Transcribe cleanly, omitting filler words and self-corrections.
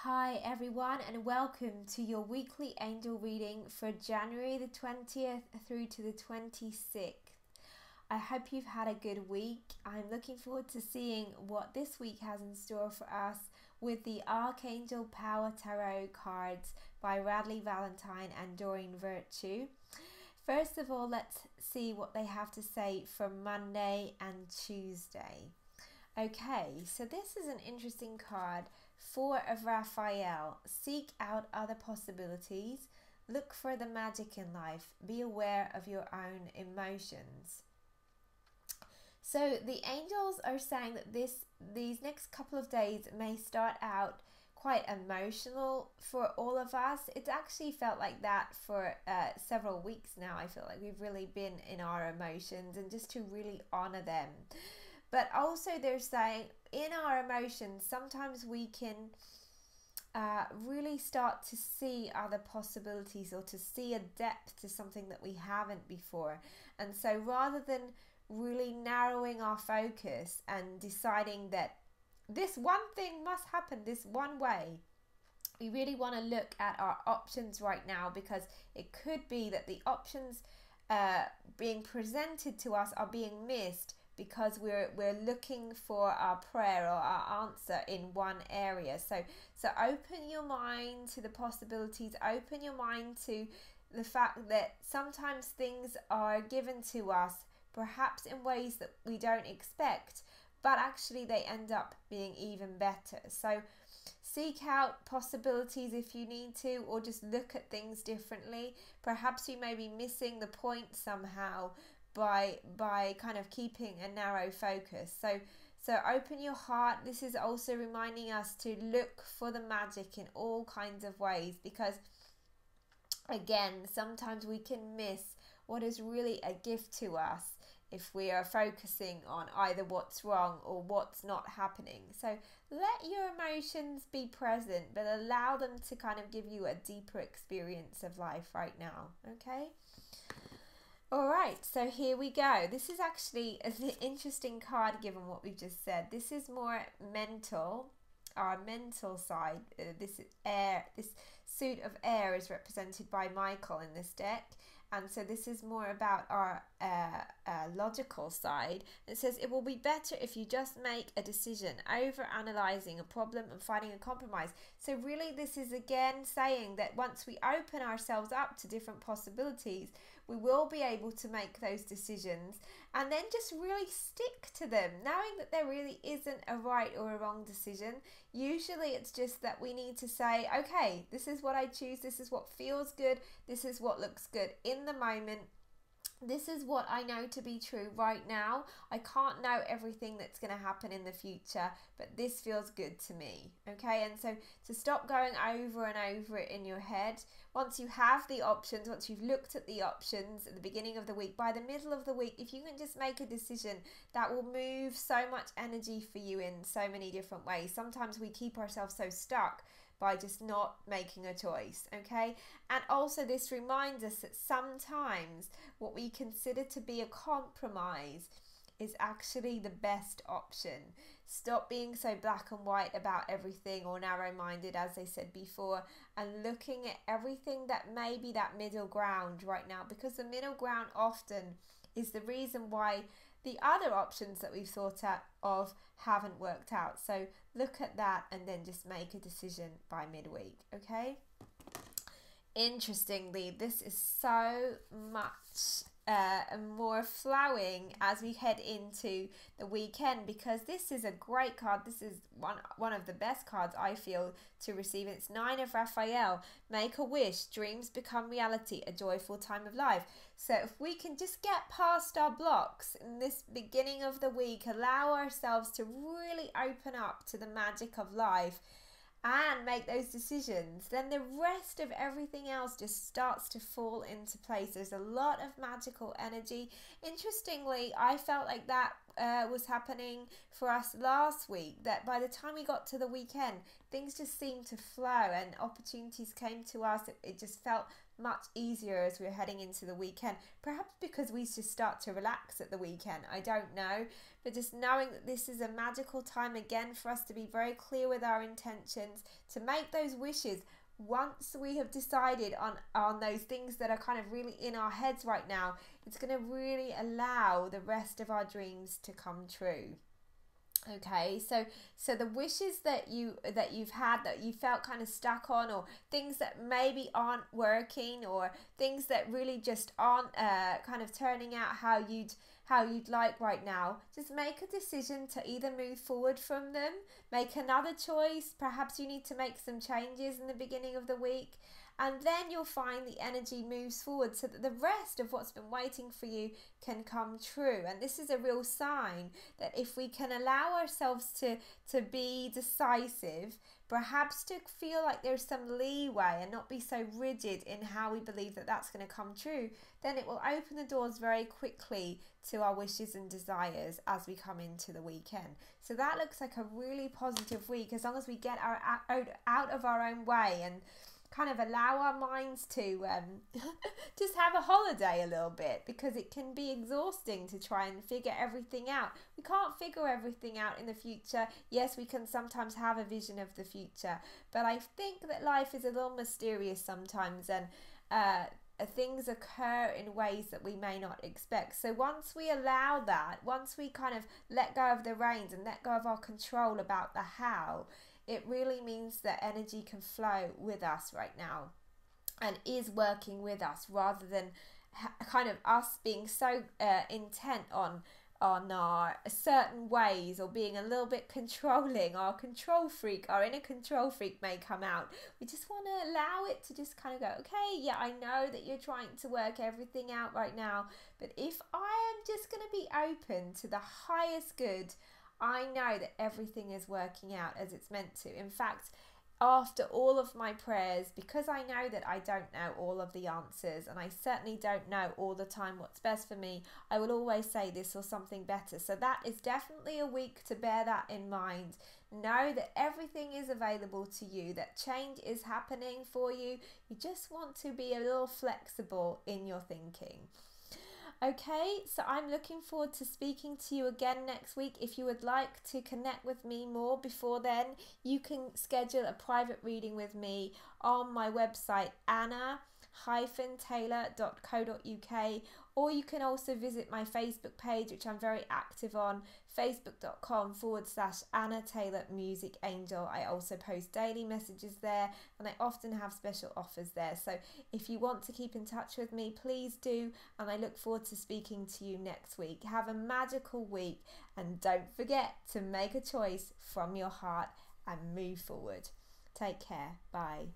Hi everyone, and welcome to your weekly angel reading for January the 20th through to the 26th. I hope you've had a good week. I'm looking forward to seeing what this week has in store for us with the Archangel Power Tarot Cards by Radleigh, Valentine and Doreen Virtue. First of all, let's see what they have to say for Monday and Tuesday. Okay, so this is an interesting card. Four of Raphael. Seek out other possibilities. Look for the magic in life. Be aware of your own emotions. So the angels are saying that these next couple of days may start out quite emotional for all of us. It's actually felt like that for several weeks now. I feel like we've really been in our emotions, and just to really honor them. But also they're saying in our emotions, sometimes we can really start to see other possibilities, or to see a depth to something that we haven't before. And so rather than really narrowing our focus and deciding that this one thing must happen this one way, we really want to look at our options right now, because it could be that the options being presented to us are being missed because we're looking for our prayer or our answer in one area. So open your mind to the possibilities, open your mind to the fact that sometimes things are given to us perhaps in ways that we don't expect, but actually they end up being even better. So seek out possibilities if you need to, or just look at things differently. Perhaps you may be missing the point somehow by kind of keeping a narrow focus. So open your heart. This is also reminding us to look for the magic in all kinds of ways, because again, sometimes we can miss what is really a gift to us if we are focusing on either what's wrong or what's not happening. So let your emotions be present, but allow them to kind of give you a deeper experience of life right now. Okay? Alright, so here we go. This is actually an interesting card given what we've just said. This is more mental, our mental side. This suit of air is represented by Michael in this deck. And so this is more about our logical side. It says it will be better if you just make a decision, over analyzing a problem and finding a compromise. So really this is again saying that once we open ourselves up to different possibilities, we will be able to make those decisions and then just really stick to them, knowing that there really isn't a right or a wrong decision. Usually it's just that we need to say, okay, this is what I choose, this is what feels good, this is what looks good in the moment. This is what I know to be true right now. I can't know everything that's going to happen in the future, but this feels good to me. Okay, and so to stop going over and over it in your head, once you have the options, once you've looked at the options at the beginning of the week, by the middle of the week, if you can just make a decision, that will move so much energy for you in so many different ways. Sometimes we keep ourselves so stuck by just not making a choice, okay? And also this reminds us that sometimes what we consider to be a compromise is actually the best option. Stop being so black and white about everything, or narrow-minded, as I said before, and looking at everything that may be that middle ground right now, because the middle ground often is the reason why the other options that we've thought of haven't worked out. So look at that and then just make a decision by midweek, okay? Interestingly, this is so much more flowing as we head into the weekend, because this is a great card. This is one of the best cards I feel to receive. It's 9 of Raphael. Make a wish, dreams become reality, a joyful time of life. So if we can just get past our blocks in this beginning of the week, allow ourselves to really open up to the magic of life and make those decisions, then the rest of everything else just starts to fall into place. There's a lot of magical energy. Interestingly, I felt like that was happening for us last week, that by the time we got to the weekend, things just seemed to flow and opportunities came to us. It just felt much easier as we were heading into the weekend. Perhaps because we just start to relax at the weekend, I don't know. But just knowing that this is a magical time again for us to be very clear with our intentions, to make those wishes. Once we have decided on those things that are kind of really in our heads right now, it's going to really allow the rest of our dreams to come true. Okay, so the wishes that you've had, that you felt kind of stuck on, or things that maybe aren't working, or things that really just aren't kind of turning out how you'd like right now, just make a decision to either move forward from them, make another choice. Perhaps you need to make some changes in the beginning of the week, and then you'll find the energy moves forward so that the rest of what's been waiting for you can come true. And this is a real sign that if we can allow ourselves to be decisive, perhaps to feel like there's some leeway and not be so rigid in how we believe that that's going to come true, then it will open the doors very quickly to our wishes and desires as we come into the weekend. So that looks like a really positive week, as long as we get out of our own way and kind of allow our minds to just have a holiday a little bit, because it can be exhausting to try and figure everything out. We can't figure everything out in the future. Yes, we can sometimes have a vision of the future, but I think that life is a little mysterious sometimes, and things occur in ways that we may not expect. So once we allow that, once we kind of let go of the reins and let go of our control about the how, it really means that energy can flow with us right now and is working with us, rather than kind of us being so intent on our certain ways, or being a little bit controlling. Our control freak, our inner control freak may come out. We just want to allow it to just kind of go, okay, yeah, I know that you're trying to work everything out right now, but if I am just going to be open to the highest good, I know that everything is working out as it's meant to. In fact, after all of my prayers, because I know that I don't know all of the answers, and I certainly don't know all the time what's best for me, I will always say this or something better. So that is definitely a week to bear that in mind. Know that everything is available to you, that change is happening for you. You just want to be a little flexible in your thinking. Okay, so I'm looking forward to speaking to you again next week. If you would like to connect with me more before then, you can schedule a private reading with me on my website, anna-taylor.co.uk, or you can also visit my Facebook page, which I'm very active on, facebook.com/Anna Taylor Music Angel. I also post daily messages there, and I often have special offers there. So if you want to keep in touch with me, please do, and I look forward to speaking to you next week. Have a magical week, and don't forget to make a choice from your heart and move forward. Take care. Bye.